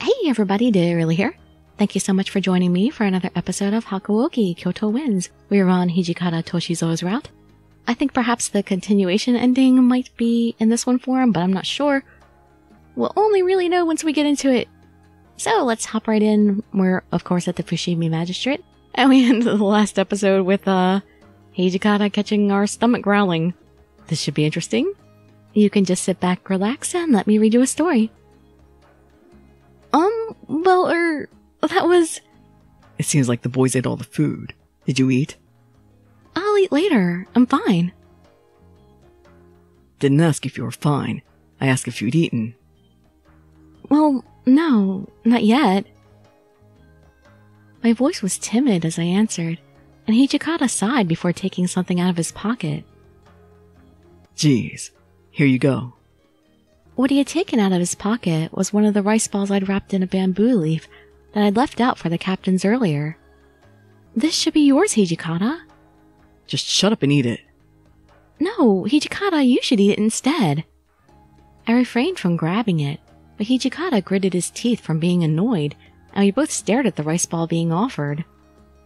Hey everybody, Dirili here. Thank you so much for joining me for another episode of Hakuoki Kyoto Wins. We are on Hijikata Toshizo's route. I think perhaps the continuation ending might be in this one for him, but I'm not sure. We'll only really know once we get into it. So let's hop right in. We're, of course, at the Fushimi Magistrate, and we end the last episode with Hijikata catching our stomach growling. This should be interesting. You can just sit back, relax, and let me read you a story. That was... It seems like the boys ate all the food. Did you eat? I'll eat later. I'm fine. Didn't ask if you were fine. I asked if you'd eaten. Well, no, not yet. My voice was timid as I answered, and Hijikata sighed before taking something out of his pocket. Geez, here you go. What he had taken out of his pocket was one of the rice balls I'd wrapped in a bamboo leaf that I'd left out for the captains earlier. This should be yours, Hijikata. Just shut up and eat it. No, Hijikata, you should eat it instead. I refrained from grabbing it, but Hijikata gritted his teeth from being annoyed, and we both stared at the rice ball being offered.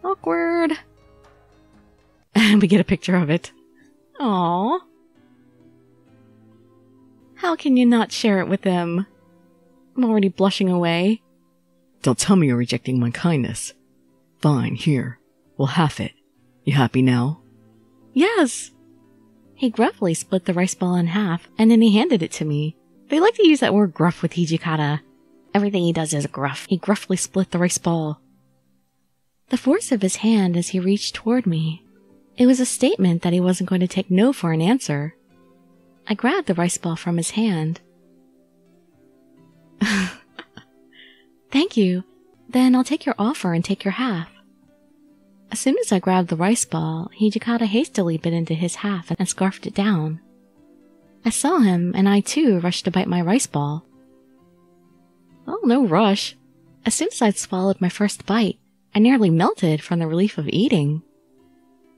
Awkward. And we get a picture of it. Aww. How can you not share it with them? I'm already blushing away. Don't tell me you're rejecting my kindness. Fine, here. We'll half it. You happy now? Yes. He gruffly split the rice ball in half, and then he handed it to me. They like to use that word gruff with Hijikata. Everything he does is gruff. He gruffly split the rice ball. The force of his hand as he reached toward me. It was a statement that he wasn't going to take no for an answer. I grabbed the rice ball from his hand. Thank you. Then I'll take your offer and take your half. As soon as I grabbed the rice ball, Hijikata hastily bit into his half and scarfed it down. I saw him, and I too rushed to bite my rice ball. Oh, no rush. As soon as I'd swallowed my first bite, I nearly melted from the relief of eating.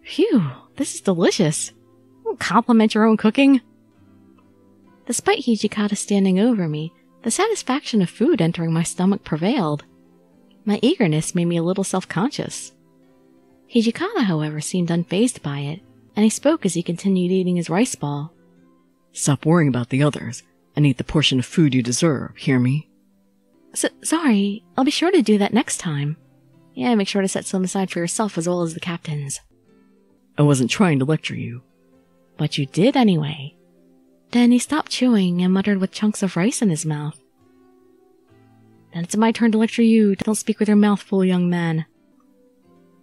Phew, this is delicious. Don't compliment your own cooking. Despite Hijikata standing over me, the satisfaction of food entering my stomach prevailed. My eagerness made me a little self-conscious. Hijikata, however, seemed unfazed by it, and he spoke as he continued eating his rice ball. Stop worrying about the others, and eat the portion of food you deserve, hear me? Sorry, I'll be sure to do that next time. Yeah, make sure to set some aside for yourself as well as the captains. I wasn't trying to lecture you. But you did anyway. Then he stopped chewing and muttered with chunks of rice in his mouth. Then it's my turn to lecture you. Don't speak with your mouth full, young man.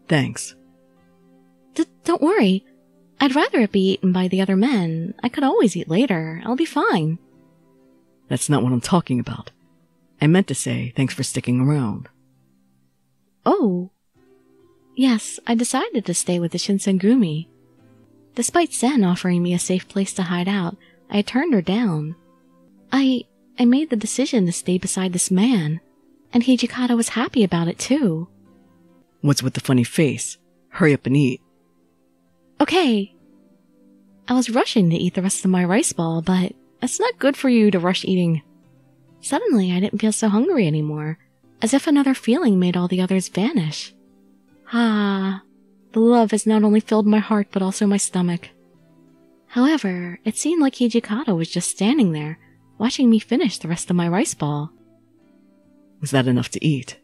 Thanks. Don't worry. I'd rather it be eaten by the other men. I could always eat later. I'll be fine. That's not what I'm talking about. I meant to say thanks for sticking around. Oh. Yes, I decided to stay with the Shinsengumi. Despite Sen offering me a safe place to hide out, I turned her down. I made the decision to stay beside this man, and Hijikata was happy about it too. What's with the funny face? Hurry up and eat. Okay. I was rushing to eat the rest of my rice ball, but it's not good for you to rush eating. Suddenly, I didn't feel so hungry anymore, as if another feeling made all the others vanish. Ah, the love has not only filled my heart, but also my stomach. However, it seemed like Hijikata was just standing there, watching me finish the rest of my rice ball. Was that enough to eat?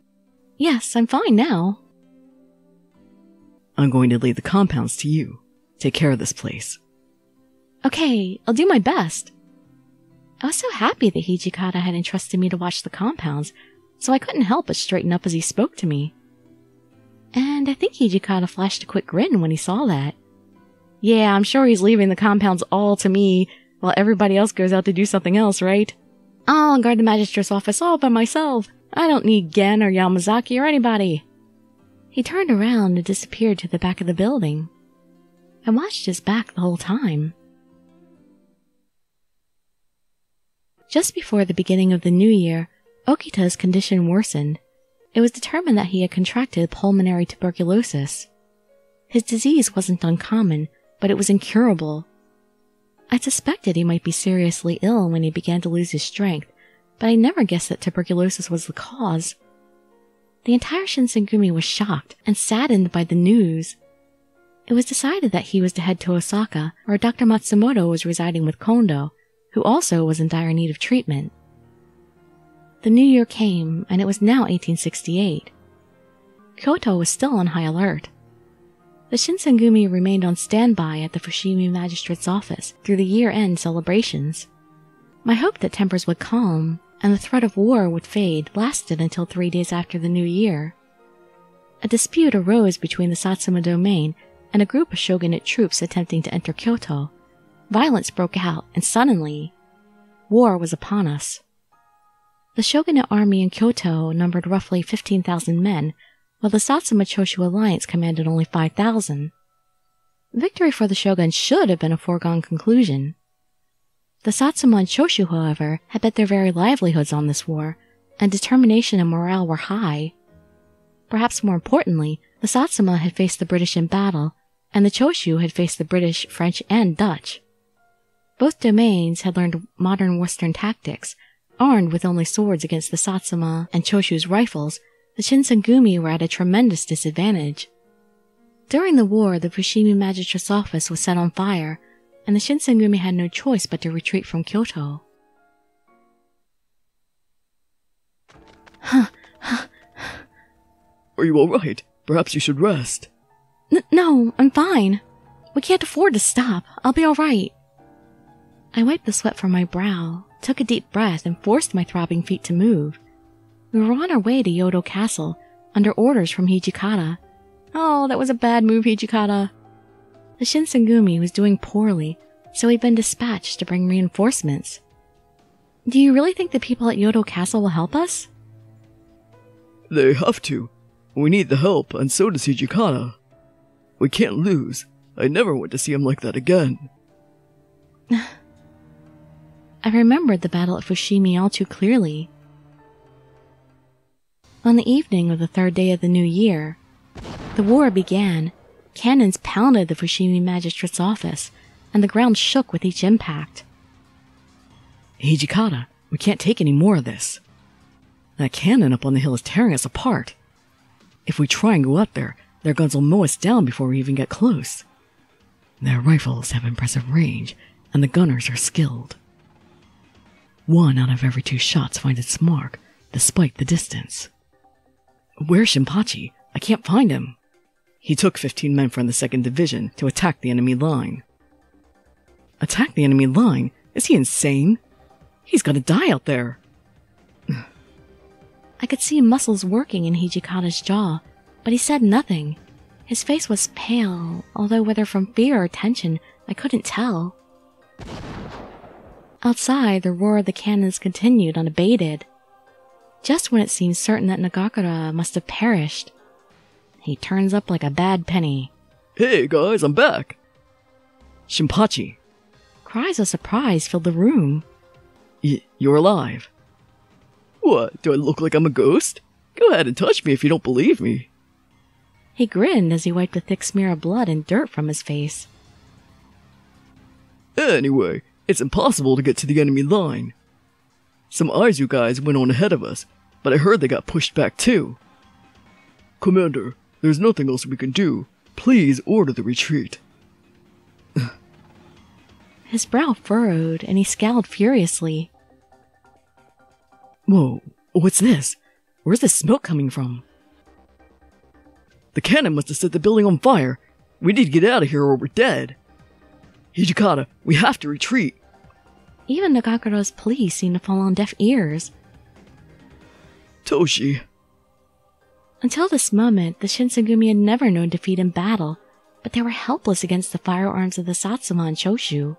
Yes, I'm fine now. I'm going to leave the compounds to you. Take care of this place. Okay, I'll do my best. I was so happy that Hijikata had entrusted me to watch the compounds, so I couldn't help but straighten up as he spoke to me. And I think Hijikata flashed a quick grin when he saw that. Yeah, I'm sure he's leaving the compounds all to me, while everybody else goes out to do something else, right? I'll guard the magistrate's office all by myself. I don't need Gen or Yamazaki or anybody. He turned around and disappeared to the back of the building. I watched his back the whole time. Just before the beginning of the new year, Okita's condition worsened. It was determined that he had contracted pulmonary tuberculosis. His disease wasn't uncommon, but it was incurable. I suspected he might be seriously ill when he began to lose his strength, but I never guessed that tuberculosis was the cause. The entire Shinsengumi was shocked and saddened by the news. It was decided that he was to head to Osaka, where Dr. Matsumoto was residing with Kondo, who also was in dire need of treatment. The new year came, and it was now 1868. Kyoto was still on high alert. The Shinsengumi remained on standby at the Fushimi Magistrate's office through the year-end celebrations. My hope that tempers would calm and the threat of war would fade lasted until 3 days after the new year. A dispute arose between the Satsuma domain and a group of shogunate troops attempting to enter Kyoto. Violence broke out, and suddenly, war was upon us. The shogunate army in Kyoto numbered roughly 15,000 men, while the Satsuma Choshu alliance commanded only 5,000. Victory for the shogun should have been a foregone conclusion. The Satsuma and Choshu, however, had bet their very livelihoods on this war, and determination and morale were high. Perhaps more importantly, the Satsuma had faced the British in battle, and the Choshu had faced the British, French, and Dutch. Both domains had learned modern Western tactics. Armed with only swords against the Satsuma and Choshu's rifles, the Shinsengumi were at a tremendous disadvantage. During the war, the Fushimi Magistrate's office was set on fire, and the Shinsengumi had no choice but to retreat from Kyoto. Are you alright? Perhaps you should rest. No, I'm fine. We can't afford to stop. I'll be alright. I wiped the sweat from my brow, took a deep breath, and forced my throbbing feet to move. We were on our way to Kyoto Castle, under orders from Hijikata. Oh, that was a bad move, Hijikata. The Shinsengumi was doing poorly, so he'd been dispatched to bring reinforcements. Do you really think the people at Kyoto Castle will help us? They have to. We need the help, and so does Hijikata. We can't lose. I never want to see him like that again. I remembered the battle at Fushimi all too clearly. On the evening of the 3rd day of the new year, the war began. Cannons pounded the Fushimi Magistrate's office, and the ground shook with each impact. Hijikata, we can't take any more of this. That cannon up on the hill is tearing us apart. If we try and go up there, their guns will mow us down before we even get close. Their rifles have impressive range, and the gunners are skilled. 1 out of every 2 shots finds its mark, despite the distance. Where's Shinpachi? I can't find him. He took 15 men from the 2nd Division to attack the enemy line. Attack the enemy line? Is he insane? He's gonna die out there. I could see muscles working in Hijikata's jaw, but he said nothing. His face was pale, although whether from fear or tension, I couldn't tell. Outside, the roar of the cannons continued unabated. Just when it seemed certain that Nagakura must have perished, he turns up like a bad penny. Hey guys, I'm back! Shinpachi! Cries of surprise filled the room. You're alive. What, do I look like I'm a ghost? Go ahead and touch me if you don't believe me. He grinned as he wiped a thick smear of blood and dirt from his face. Anyway, it's impossible to get to the enemy line. Some Aizu guys went on ahead of us, but I heard they got pushed back too. Commander, there's nothing else we can do. Please order the retreat. His brow furrowed, and he scowled furiously. Whoa, what's this? Where's the smoke coming from? The cannon must have set the building on fire. We need to get out of here or we're dead. Hijikata, we have to retreat. Even Nagakura's pleas seemed to fall on deaf ears. Toshi. Until this moment, the Shinsengumi had never known defeat in battle, but they were helpless against the firearms of the Satsuma and Choshu.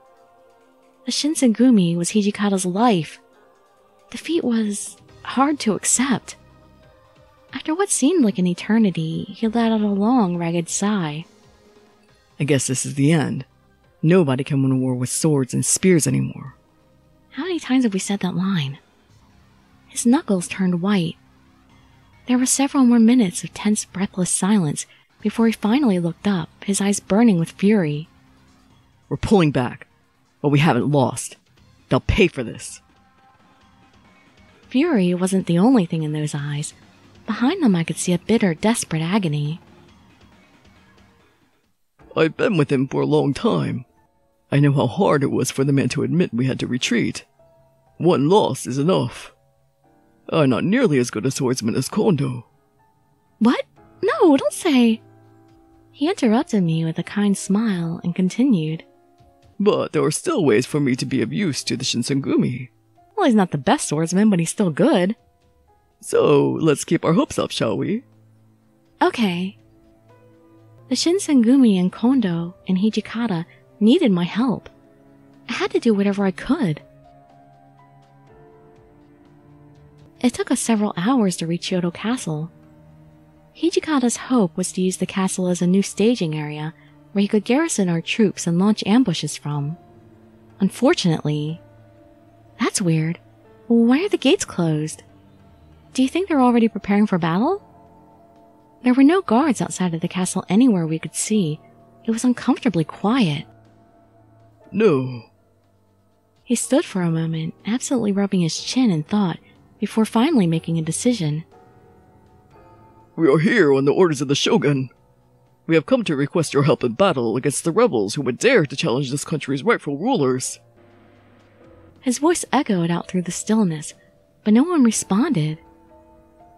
The Shinsengumi was Hijikata's life. Defeat was hard to accept. After what seemed like an eternity, he let out a long, ragged sigh. I guess this is the end. Nobody can win a war with swords and spears anymore. How many times have we said that line? His knuckles turned white. There were several more minutes of tense, breathless silence before he finally looked up, his eyes burning with fury. We're pulling back, but we haven't lost. They'll pay for this. Fury wasn't the only thing in those eyes. Behind them I could see a bitter, desperate agony. I've been with him for a long time. I know how hard it was for the man to admit we had to retreat. One loss is enough. I'm not nearly as good a swordsman as Kondo. What? No, don't say. He interrupted me with a kind smile and continued. But there are still ways for me to be of use to the Shinsengumi. Well, he's not the best swordsman, but he's still good. So, let's keep our hopes up, shall we? Okay. The Shinsengumi and Kondo and Hijikata needed my help. I had to do whatever I could. It took us several hours to reach Kyoto Castle. Hijikata's hope was to use the castle as a new staging area where he could garrison our troops and launch ambushes from. Unfortunately... That's weird. Why are the gates closed? Do you think they're already preparing for battle? There were no guards outside of the castle anywhere we could see. It was uncomfortably quiet. No. He stood for a moment, absently rubbing his chin in thought, before finally making a decision. We are here on the orders of the Shogun. We have come to request your help in battle against the rebels who would dare to challenge this country's rightful rulers. His voice echoed out through the stillness, but no one responded.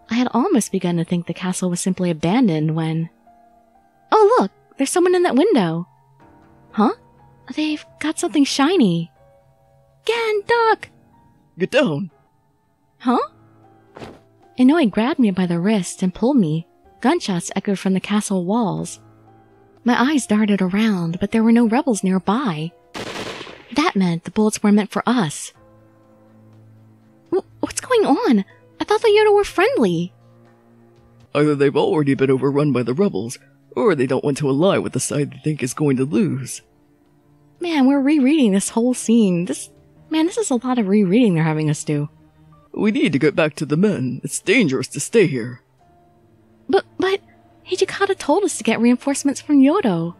I had almost begun to think the castle was simply abandoned when... Oh look, there's someone in that window. Huh? They've got something shiny. Gen, duck! Get down! Huh? Inoue grabbed me by the wrist and pulled me. Gunshots echoed from the castle walls. My eyes darted around, but there were no rebels nearby. That meant the bullets were meant for us. What's going on? I thought the Kyoto were friendly. Either they've already been overrun by the rebels, or they don't want to ally with the side they think is going to lose. Man, we're rereading this whole scene. This is a lot of rereading they're having us do. We need to get back to the men. It's dangerous to stay here. But Hijikata told us to get reinforcements from Kyoto.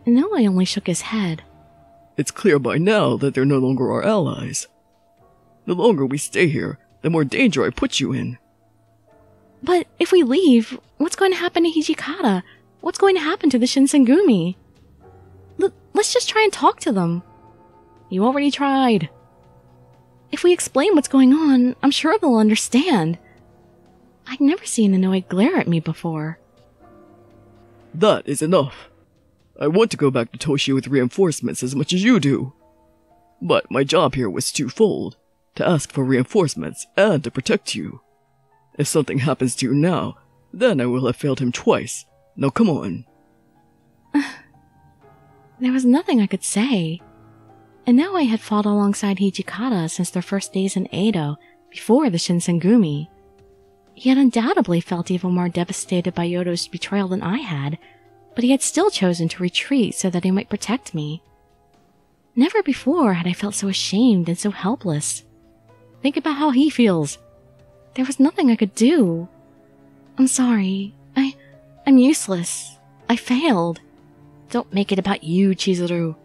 Inoue only shook his head. It's clear by now that they're no longer our allies. The longer we stay here, the more danger I put you in. But if we leave, what's going to happen to Hijikata? What's going to happen to the Shinsengumi? Let's just try and talk to them. You already tried. If we explain what's going on, I'm sure they'll understand. I'd never seen Inoue glare at me before. That is enough. I want to go back to Toshi with reinforcements as much as you do. But my job here was twofold, to ask for reinforcements and to protect you. If something happens to you now, then I will have failed him twice. Now come on. There was nothing I could say. Inoue had fought alongside Hijikata since their first days in Edo, before the Shinsengumi. He had undoubtedly felt even more devastated by Yodo's betrayal than I had, but he had still chosen to retreat so that he might protect me. Never before had I felt so ashamed and so helpless. Think about how he feels. There was nothing I could do. I'm sorry. I'm useless. I failed. Don't make it about you, Chizuru.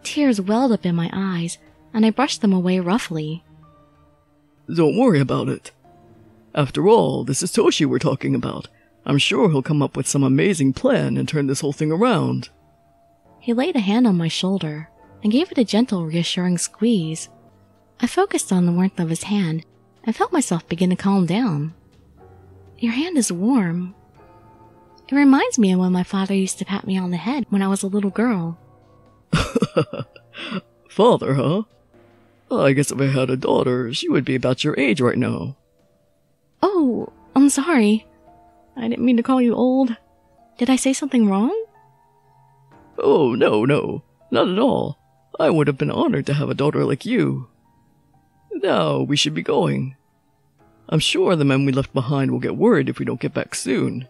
Tears welled up in my eyes, and I brushed them away roughly. Don't worry about it. After all, this is Toshi we're talking about. I'm sure he'll come up with some amazing plan and turn this whole thing around. He laid a hand on my shoulder and gave it a gentle, reassuring squeeze. I focused on the warmth of his hand and felt myself begin to calm down. Your hand is warm. It reminds me of when my father used to pat me on the head when I was a little girl. Father, huh? I guess if I had a daughter, she would be about your age right now. Oh, I'm sorry. I didn't mean to call you old. Did I say something wrong? Oh, no, not at all. I would have been honored to have a daughter like you. Now, we should be going. I'm sure the men we left behind will get worried if we don't get back soon.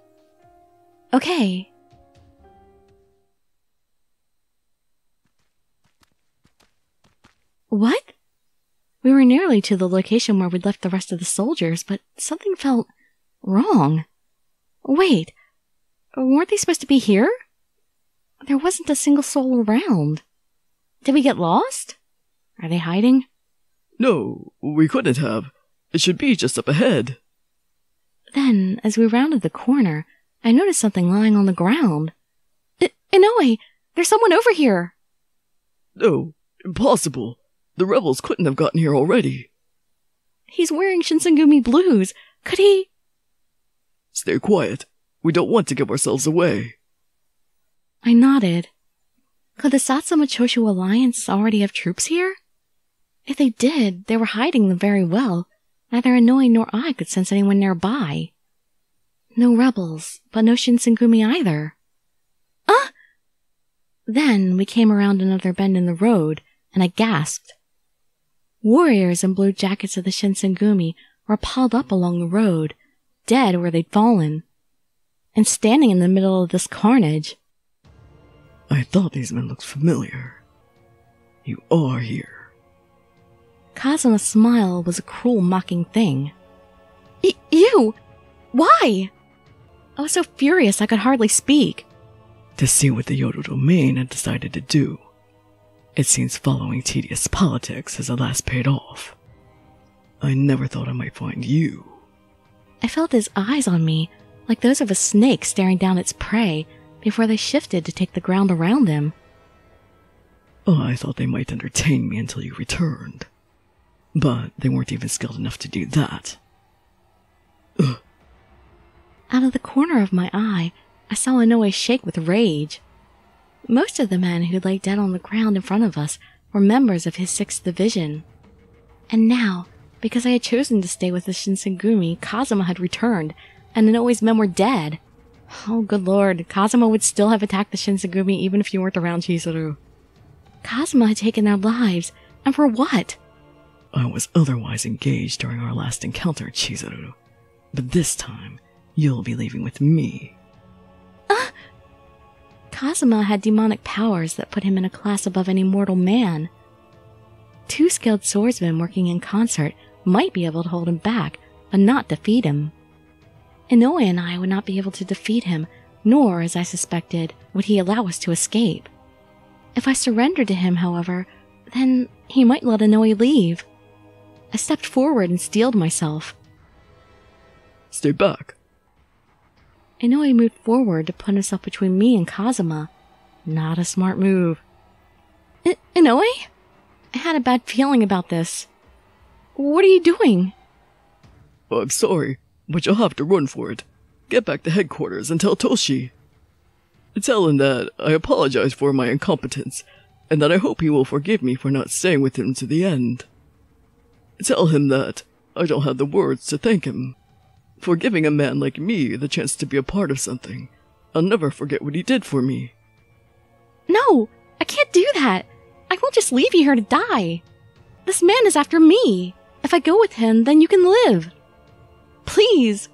Okay. What? We were nearly to the location where we'd left the rest of the soldiers, but something felt wrong. Wait, weren't they supposed to be here? There wasn't a single soul around. Did we get lost? Are they hiding? No, we couldn't have. It should be just up ahead. Then, as we rounded the corner, I noticed something lying on the ground. Inoue, there's someone over here! No, impossible. The rebels couldn't have gotten here already. He's wearing Shinsengumi blues. Could he? Stay quiet. We don't want to give ourselves away. I nodded. Could the Satsuma Choshu Alliance already have troops here? If they did, they were hiding them very well. Neither Inoue nor I could sense anyone nearby. No rebels, but no Shinsengumi either. Then we came around another bend in the road, and I gasped. Warriors in blue jackets of the Shinsengumi were piled up along the road, dead where they'd fallen. And standing in the middle of this carnage. I thought these men looked familiar. You are here. Kazuma's smile was a cruel, mocking thing. You! Why? I was so furious I could hardly speak. To see what the Yodo domain had decided to do. It seems following tedious politics has at last paid off. I never thought I might find you. I felt his eyes on me, like those of a snake staring down its prey, before they shifted to take the ground around him. I thought they might entertain me until you returned. But they weren't even skilled enough to do that. Out of the corner of my eye, I saw Inoue shake with rage. Most of the men who lay dead on the ground in front of us were members of his 6th Division. And now, because I had chosen to stay with the Shinsengumi, Kazuma had returned, and Inoue's men were dead. Oh, good lord, Kazuma would still have attacked the Shinsengumi even if you weren't around, Chizuru. Kazuma had taken their lives, and for what? I was otherwise engaged during our last encounter, Chizuru. But this time, you'll be leaving with me. Kazuma had demonic powers that put him in a class above any mortal man. 2 skilled swordsmen working in concert might be able to hold him back, but not defeat him. Inoue and I would not be able to defeat him, nor, as I suspected, would he allow us to escape. If I surrendered to him, however, then he might let Inoue leave. I stepped forward and steeled myself. Stay back. Inoue moved forward to put himself between me and Kazuma. Not a smart move. Inoue? I had a bad feeling about this. What are you doing? I'm sorry, but you'll have to run for it. Get back to headquarters and tell Toshi. Tell him that I apologize for my incompetence, and that I hope he will forgive me for not staying with him to the end. Tell him that I don't have the words to thank him for giving a man like me the chance to be a part of something. I'll never forget what he did for me. No, I can't do that. I won't just leave you here to die. This man is after me. If I go with him, then you can live. Please.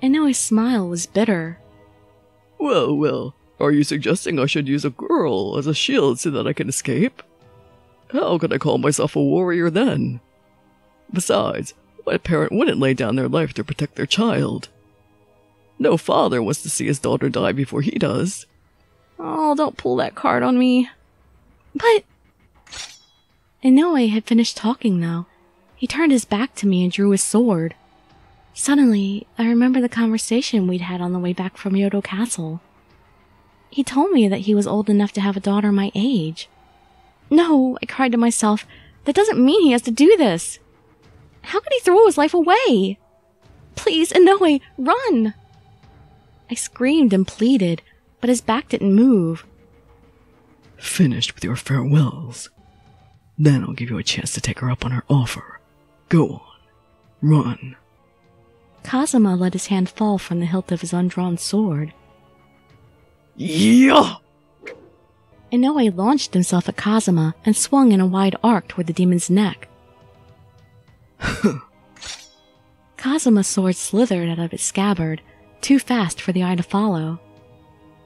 Inoue's smile was bitter. Well, are you suggesting I should use a girl as a shield so that I can escape? How could I call myself a warrior then? Besides, what parent wouldn't lay down their life to protect their child? No father wants to see his daughter die before he does. Oh, don't pull that card on me. But... Inoue had finished talking, though. He turned his back to me and drew his sword. Suddenly, I remember the conversation we'd had on the way back from Kyoto Castle. He told me that he was old enough to have a daughter my age. No, I cried to myself, that doesn't mean he has to do this. How could he throw his life away? Please, Inoue, run! I screamed and pleaded, but his back didn't move. Finished with your farewells. Then I'll give you a chance to take her up on her offer. Go on. Run. Kazuma let his hand fall from the hilt of his undrawn sword. Yeah! Inoue launched himself at Kazuma and swung in a wide arc toward the demon's neck. Kazuma's sword slithered out of its scabbard, too fast for the eye to follow.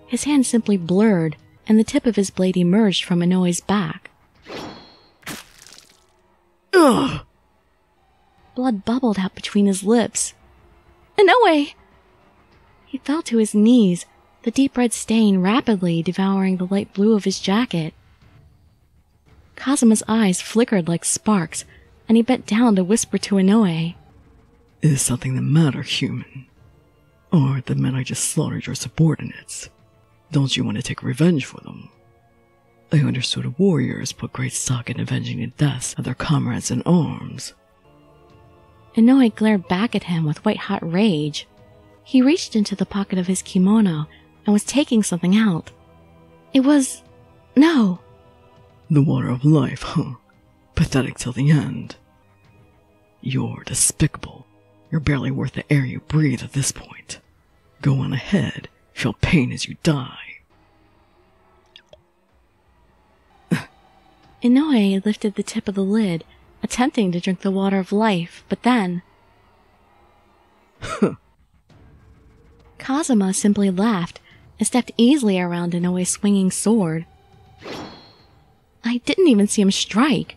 His hand simply blurred, and the tip of his blade emerged from Inoue's back. Ugh! Blood bubbled out between his lips. Inoue! He fell to his knees, the deep red stain rapidly devouring the light blue of his jacket. Kazuma's eyes flickered like sparks, and he bent down to whisper to Inoue. Is something the matter, human? Or the men I just slaughtered your subordinates? Don't you want to take revenge for them? I understood warriors put great stock in avenging the deaths of their comrades in arms. Inoue glared back at him with white-hot rage. He reached into the pocket of his kimono and was taking something out. It was... no. The water of life, huh? Pathetic till the end. You're despicable. You're barely worth the air you breathe at this point. Go on ahead. Feel pain as you die. Inoue lifted the tip of the lid, attempting to drink the water of life, but then... Kazuma simply laughed and stepped easily around Inoue's swinging sword. I didn't even see him strike.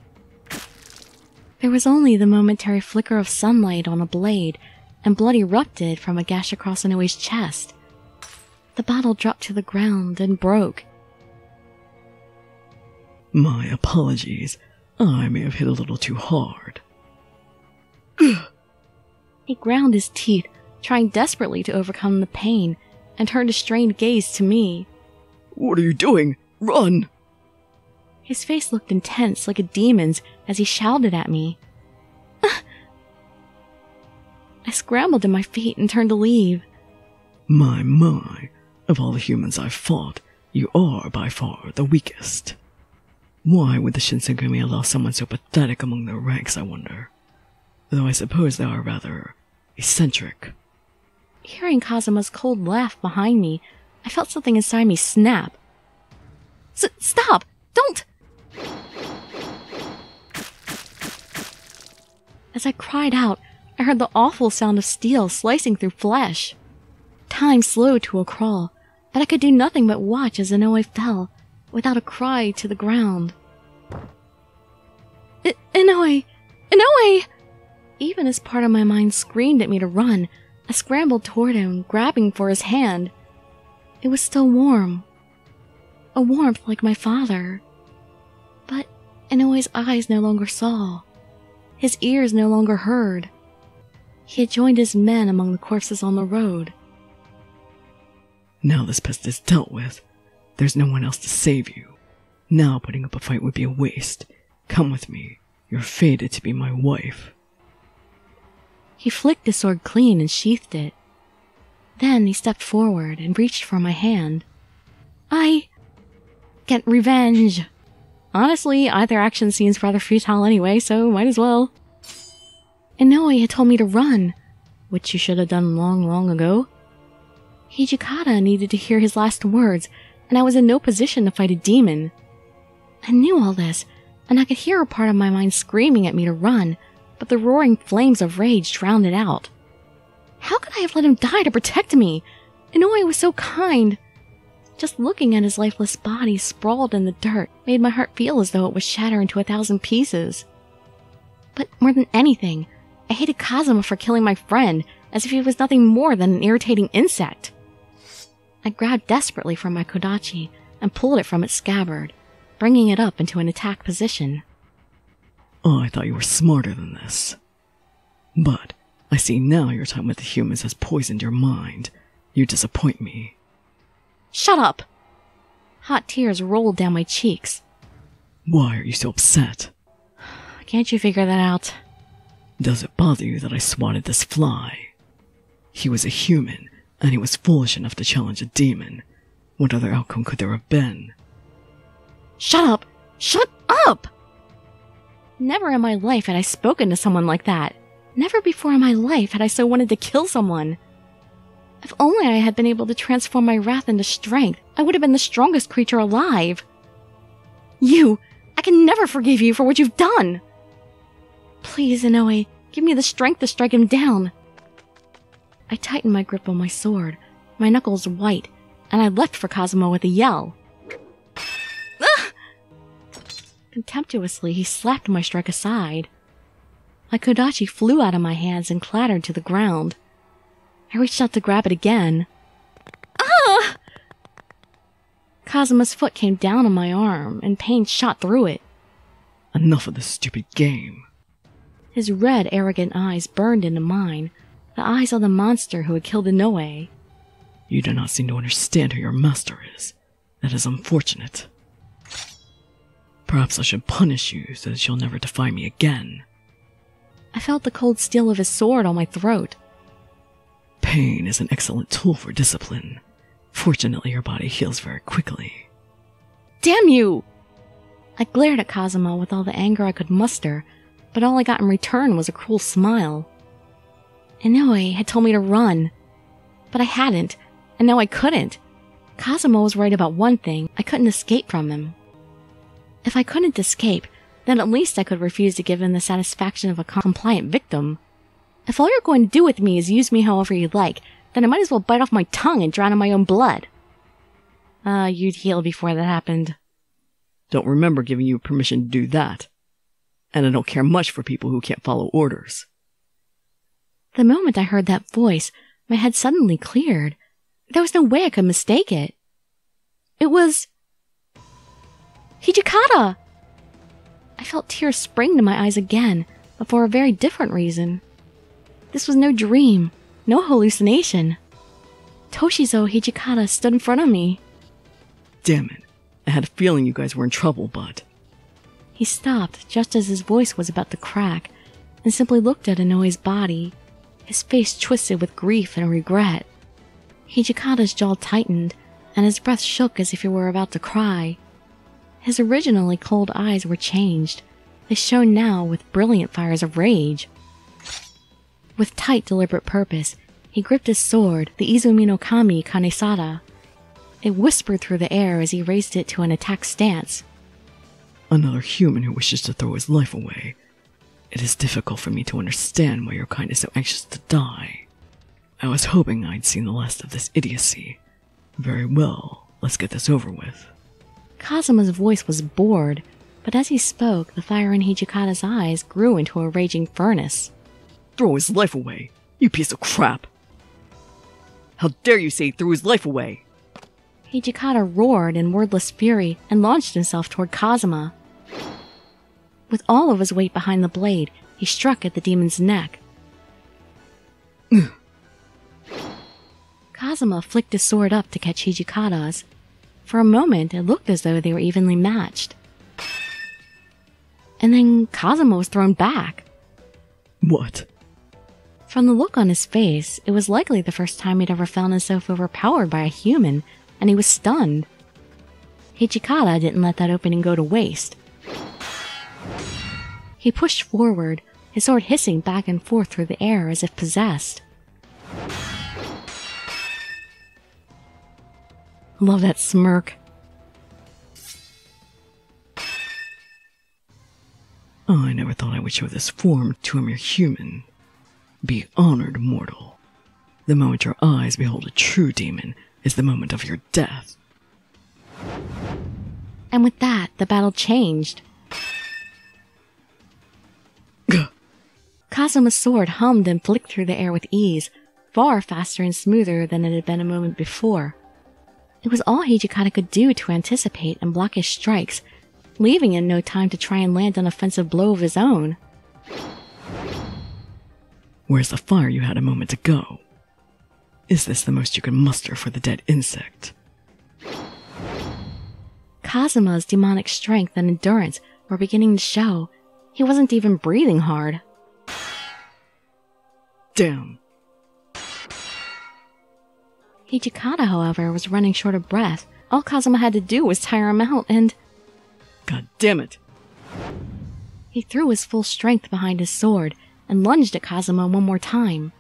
There was only the momentary flicker of sunlight on a blade, and blood erupted from a gash across Inoue's chest. The bottle dropped to the ground and broke. My apologies. I may have hit a little too hard. He ground his teeth, trying desperately to overcome the pain, and turned a strained gaze to me. What are you doing? Run! His face looked intense, like a demon's, as he shouted at me. I scrambled to my feet and turned to leave. My. Of all the humans I've fought, you are by far the weakest. Why would the Shinsengumi allow someone so pathetic among their ranks, I wonder? Though I suppose they are rather eccentric. Hearing Kazuma's cold laugh behind me, I felt something inside me snap. Stop! Don't! As I cried out, I heard the awful sound of steel slicing through flesh. Time slowed to a crawl, but I could do nothing but watch as Inoue fell, without a cry, to the ground. Inoue! Inoue! Even as part of my mind screamed at me to run, I scrambled toward him, grabbing for his hand. It was still warm. A warmth like my father. But Inoue's eyes no longer saw. His ears no longer heard. He had joined his men among the corpses on the road. Now this pest is dealt with. There's no one else to save you. Now putting up a fight would be a waste. Come with me. You're fated to be my wife. He flicked his sword clean and sheathed it. Then he stepped forward and reached for my hand. I... get revenge. Honestly, either action seems rather futile anyway, so might as well. Inoue had told me to run, which you should have done long ago. Hijikata needed to hear his last words, and I was in no position to fight a demon. I knew all this, and I could hear a part of my mind screaming at me to run, but the roaring flames of rage drowned it out. How could I have let him die to protect me? Inoue was so kind. Just looking at his lifeless body sprawled in the dirt made my heart feel as though it would shatter into 1,000 pieces. But more than anything, I hated Kazuma for killing my friend, as if he was nothing more than an irritating insect. I grabbed desperately for my kodachi and pulled it from its scabbard, bringing it up into an attack position. Oh, I thought you were smarter than this. But I see now your time with the humans has poisoned your mind. You disappoint me. Shut up! Hot tears rolled down my cheeks. Why are you so upset? Can't you figure that out? Does it bother you that I swatted this fly? He was a human, and he was foolish enough to challenge a demon. What other outcome could there have been? Shut up! Shut up! Never in my life had I spoken to someone like that. Never before in my life had I so wanted to kill someone. If only I had been able to transform my wrath into strength, I would have been the strongest creature alive. I can never forgive you for what you've done! Please, Inoue, give me the strength to strike him down. I tightened my grip on my sword, my knuckles white, and I leapt for Kazuma with a yell. Ah! Contemptuously, he slapped my strike aside. My kodachi flew out of my hands and clattered to the ground. I reached out to grab it again. Ah! Kazuma's foot came down on my arm, and pain shot through it. Enough of this stupid game. His red, arrogant eyes burned into mine, the eyes of the monster who had killed Inoue. You do not seem to understand who your master is. That is unfortunate. Perhaps I should punish you so that you'll never defy me again. I felt the cold steel of his sword on my throat. Pain is an excellent tool for discipline. Fortunately, your body heals very quickly. Damn you! I glared at Kazuma with all the anger I could muster, but all I got in return was a cruel smile. Inoue had told me to run, but I hadn't, and now I couldn't. Kazuma was right about one thing: I couldn't escape from him. If I couldn't escape, then at least I could refuse to give him the satisfaction of a compliant victim. If all you're going to do with me is use me however you like, then I might as well bite off my tongue and drown in my own blood. You'd heal before that happened. Don't remember giving you permission to do that. And I don't care much for people who can't follow orders. The moment I heard that voice, my head suddenly cleared. There was no way I could mistake it. It was Hijikata! I felt tears spring to my eyes again, but for a very different reason. This was no dream, no hallucination. Toshizo Hijikata stood in front of me. Damn it. I had a feeling you guys were in trouble, but... He stopped just as his voice was about to crack, and simply looked at Inoue's body, his face twisted with grief and regret. Hijikata's jaw tightened, and his breath shook as if he were about to cry. His originally cold eyes were changed. They shone now with brilliant fires of rage. With tight, deliberate purpose, he gripped his sword, the Izumi no Kami Kanesada. It whispered through the air as he raised it to an attack stance. Another human who wishes to throw his life away. It is difficult for me to understand why your kind is so anxious to die. I was hoping I'd seen the last of this idiocy. Very well, let's get this over with. Kazuma's voice was bored, but as he spoke, the fire in Hijikata's eyes grew into a raging furnace. Throw his life away, you piece of crap! How dare you say he threw his life away? Hijikata roared in wordless fury and launched himself toward Kazuma. With all of his weight behind the blade, he struck at the demon's neck. Kazuma flicked his sword up to catch Hijikata's. For a moment, it looked as though they were evenly matched. And then Kazuma was thrown back. What? From the look on his face, it was likely the first time he'd ever found himself overpowered by a human, and he was stunned. Hijikata didn't let that opening go to waste. He pushed forward, his sword hissing back and forth through the air as if possessed. Love that smirk. Oh, I never thought I would show this form to a mere human. Be honored, mortal. The moment your eyes behold a true demon is the moment of your death. And with that, the battle changed. Kazuma's sword hummed and flicked through the air with ease, far faster and smoother than it had been a moment before. It was all Hijikata could do to anticipate and block his strikes, leaving him no time to try and land an offensive blow of his own. Where's the fire you had a moment ago? Is this the most you can muster for the dead insect? Kazuma's demonic strength and endurance were beginning to show. He wasn't even breathing hard. Damn. Hijikata, however, was running short of breath. All Kazuma had to do was tire him out and... God damn it! He threw his full strength behind his sword and lunged at Kazuma one more time.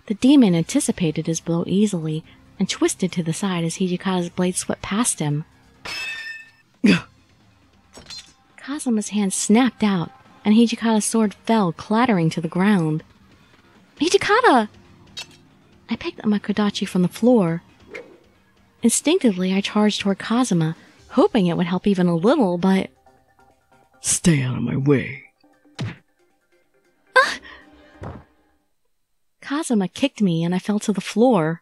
The demon anticipated his blow easily and twisted to the side as Hijikata's blade swept past him. Kazuma's hand snapped out, and Hijikata's sword fell clattering to the ground. Hijikata! I picked up my kodachi from the floor. Instinctively, I charged toward Kazuma, hoping it would help even a little, but... Stay out of my way. Kazuma kicked me and I fell to the floor.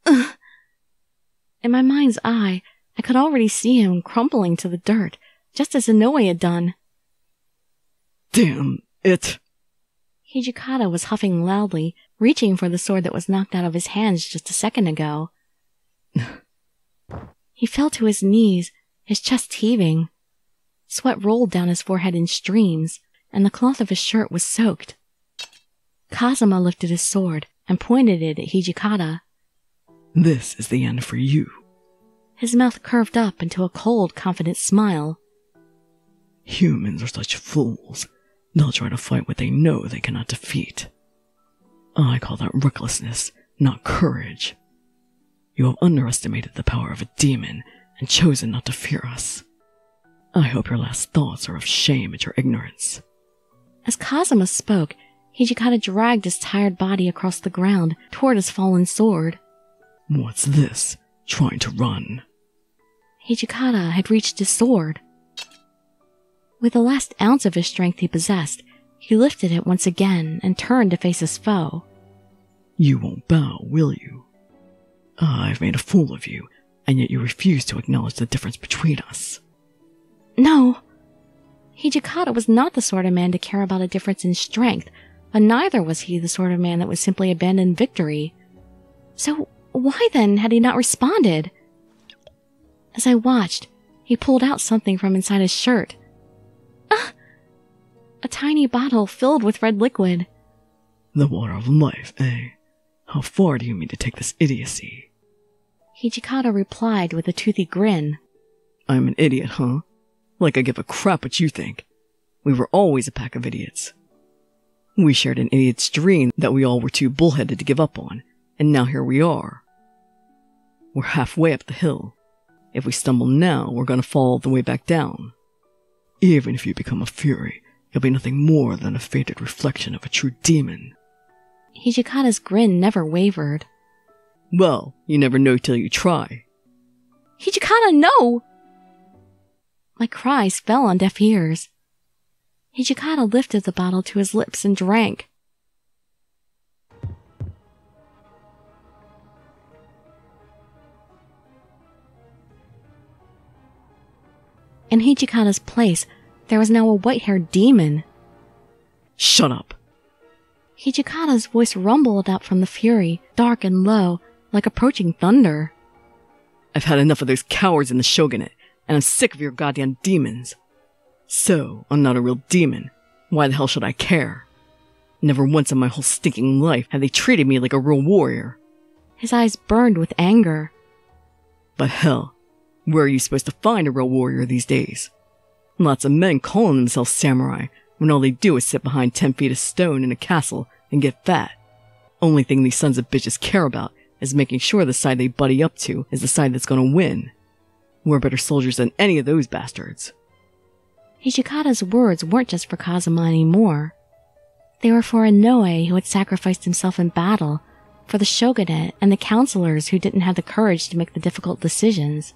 In my mind's eye, I could already see him crumpling to the dirt, just as Inoue had done. Damn it! Hijikata was huffing loudly, reaching for the sword that was knocked out of his hands just a second ago. He fell to his knees, his chest heaving. Sweat rolled down his forehead in streams, and the cloth of his shirt was soaked. Kazuma lifted his sword and pointed it at Hijikata. This is the end for you. His mouth curved up into a cold, confident smile. Humans are such fools. They'll try to fight what they know they cannot defeat. I call that recklessness, not courage. You have underestimated the power of a demon and chosen not to fear us. I hope your last thoughts are of shame at your ignorance. As Kazuma spoke, Hijikata dragged his tired body across the ground toward his fallen sword. What's this? Trying to run? Hijikata had reached his sword. With the last ounce of his strength he possessed, he lifted it once again and turned to face his foe. You won't bow, will you? I've made a fool of you, and yet you refuse to acknowledge the difference between us. No! Hijikata was not the sort of man to care about a difference in strength, but neither was he the sort of man that would simply abandon victory. So why then had he not responded? As I watched, he pulled out something from inside his shirt. A tiny bottle filled with red liquid. The water of life, eh? How far do you mean to take this idiocy? Hijikata replied with a toothy grin. I'm an idiot, huh? Like I give a crap what you think. We were always a pack of idiots. We shared an idiot's dream that we all were too bullheaded to give up on, and now here we are. We're halfway up the hill. If we stumble now, we're gonna fall all the way back down. Even if you become a fury, you'll be nothing more than a faded reflection of a true demon. Hijikata's grin never wavered. Well, you never know till you try. Hijikata, no! My cries fell on deaf ears. Hijikata lifted the bottle to his lips and drank. In Hijikata's place, there was now a white-haired demon. Shut up! Hijikata's voice rumbled out from the fury, dark and low, like approaching thunder. I've had enough of those cowards in the shogunate, and I'm sick of your goddamn demons. So, I'm not a real demon. Why the hell should I care? Never once in my whole stinking life have they treated me like a real warrior. His eyes burned with anger. But hell, where are you supposed to find a real warrior these days? Lots of men calling themselves samurai, when all they do is sit behind 10 feet of stone in a castle and get fat. Only thing these sons of bitches care about is making sure the side they buddy up to is the side that's gonna win. We're better soldiers than any of those bastards. Hijikata's words weren't just for Kazuma anymore. They were for Inoue, who had sacrificed himself in battle, for the shogunate and the counselors who didn't have the courage to make the difficult decisions,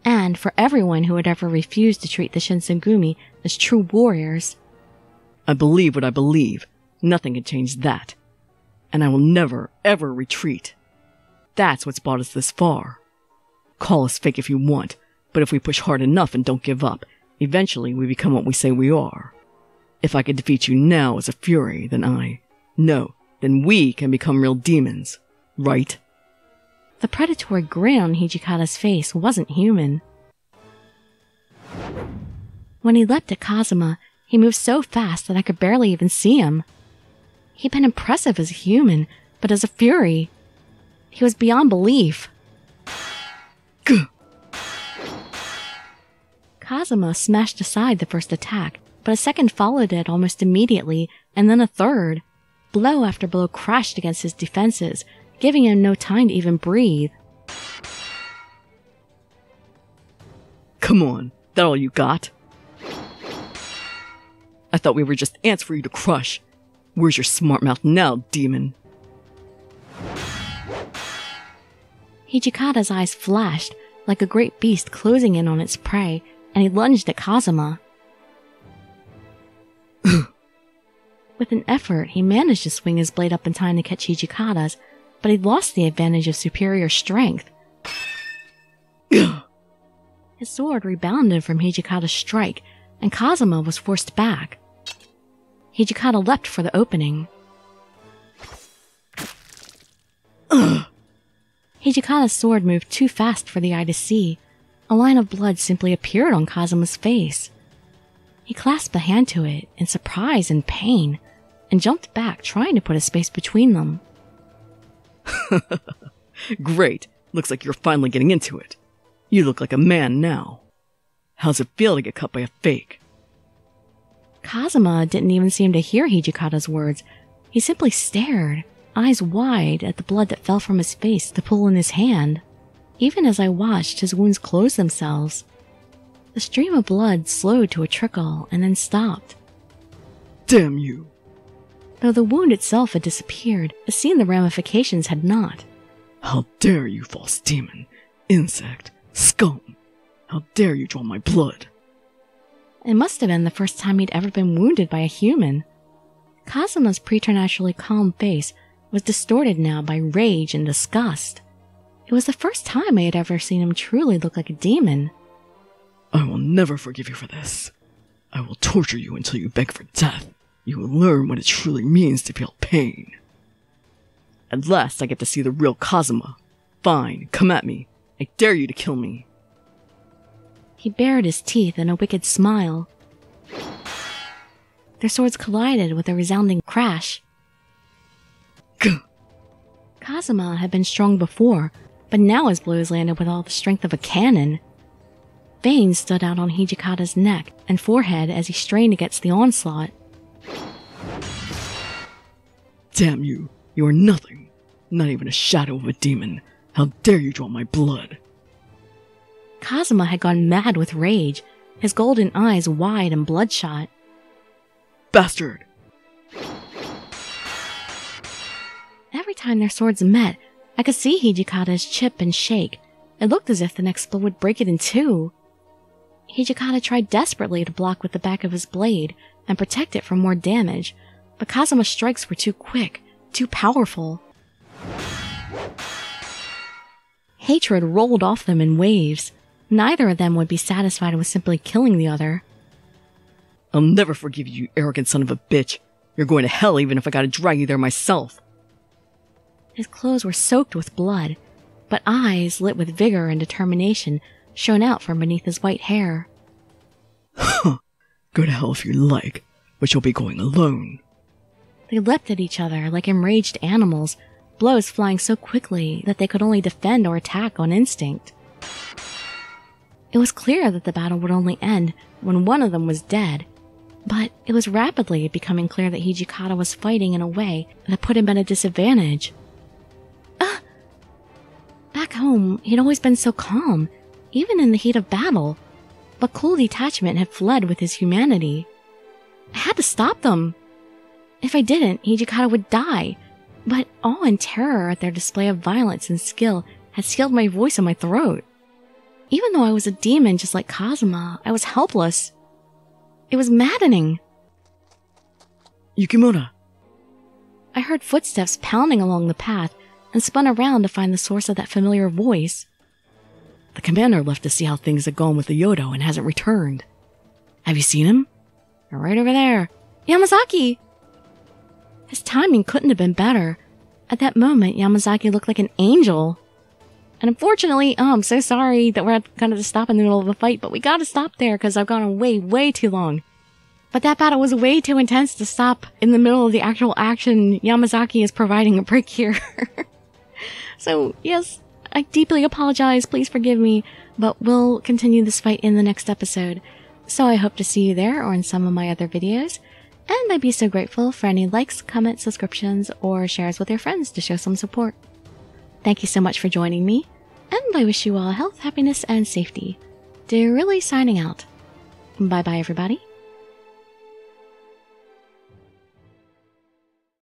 and for everyone who had ever refused to treat the Shinsengumi as true warriors. I believe what I believe. Nothing can change that. And I will never, ever retreat. That's what's brought us this far. Call us fake if you want, but if we push hard enough and don't give up, eventually we become what we say we are. If I could defeat you now as a fury, then we can become real demons, right? The predatory grin on Hijikata's face wasn't human. When he leapt at Kazuma, he moved so fast that I could barely even see him. He'd been impressive as a human, but as a fury, he was beyond belief. Gah! Kazuma smashed aside the first attack, but a second followed it almost immediately, and then a third. Blow after blow crashed against his defenses, giving him no time to even breathe. Come on, that all you got? I thought we were just ants for you to crush. Where's your smart mouth now, demon? Hijikata's eyes flashed, like a great beast closing in on its prey, and he lunged at Kazuma. With an effort, he managed to swing his blade up in time to catch Hijikata's, but he'd lost the advantage of superior strength. His sword rebounded from Hijikata's strike, and Kazuma was forced back. Hijikata leapt for the opening. Ugh! Hijikata's sword moved too fast for the eye to see. A line of blood simply appeared on Kazuma's face. He clasped a hand to it in surprise and pain, and jumped back, trying to put a space between them. Great. Looks like you're finally getting into it. You look like a man now. How's it feel to get cut by a fake? Kazuma didn't even seem to hear Hijikata's words. He simply stared, eyes wide, at the blood that fell from his face to pull in his hand. Even as I watched, his wounds close themselves. The stream of blood slowed to a trickle and then stopped. Damn you! Though the wound itself had disappeared, it seemed the ramifications had not. How dare you, false demon, insect, scum! How dare you draw my blood? It must have been the first time he'd ever been wounded by a human. Kazuma's preternaturally calm face was distorted now by rage and disgust. It was the first time I had ever seen him truly look like a demon. I will never forgive you for this. I will torture you until you beg for death. You will learn what it truly means to feel pain. At last I get to see the real Kazuma. Fine, come at me. I dare you to kill me. He bared his teeth in a wicked smile. Their swords collided with a resounding crash. Gah! Kazuma had been strong before, but now his blows landed with all the strength of a cannon. Veins stood out on Hijikata's neck and forehead as he strained against the onslaught. Damn you! You are nothing. Not even a shadow of a demon. How dare you draw my blood? Kazuma had gone mad with rage, his golden eyes wide and bloodshot. Bastard! Every time their swords met, I could see Hijikata's chip and shake. It looked as if the next blow would break it in two. Hijikata tried desperately to block with the back of his blade and protect it from more damage, but Kazuma's strikes were too quick, too powerful. Hatred rolled off them in waves. Neither of them would be satisfied with simply killing the other. I'll never forgive you, you arrogant son of a bitch. You're going to hell even if I gotta drag you there myself. His clothes were soaked with blood, but eyes lit with vigor and determination shone out from beneath his white hair. Huh. Go to hell if you like, but you'll be going alone. They leapt at each other like enraged animals, blows flying so quickly that they could only defend or attack on instinct. It was clear that the battle would only end when one of them was dead, but it was rapidly becoming clear that Hijikata was fighting in a way that put him at a disadvantage. Back home, he'd always been so calm, even in the heat of battle, but cool detachment had fled with his humanity. I had to stop them. If I didn't, Hijikata would die, but awe and terror at their display of violence and skill had sealed my voice in my throat. Even though I was a demon just like Kazuma, I was helpless. It was maddening. Yukimura! I heard footsteps pounding along the path and spun around to find the source of that familiar voice. The commander left to see how things had gone with the Yodo and hasn't returned. Have you seen him? Right over there. Yamazaki! His timing couldn't have been better. At that moment, Yamazaki looked like an angel. And unfortunately, I'm so sorry that we're gonna have to stop in the middle of a fight, but we gotta stop there because I've gone on way too long. But that battle was way too intense to stop in the middle of the actual action. Yamazaki is providing a break here. So, yes, I deeply apologize, please forgive me, but we'll continue this fight in the next episode. So I hope to see you there or in some of my other videos, and I'd be so grateful for any likes, comments, subscriptions, or shares with your friends to show some support. Thank you so much for joining me, and I wish you all health, happiness, and safety. Dirili signing out. Bye bye everybody.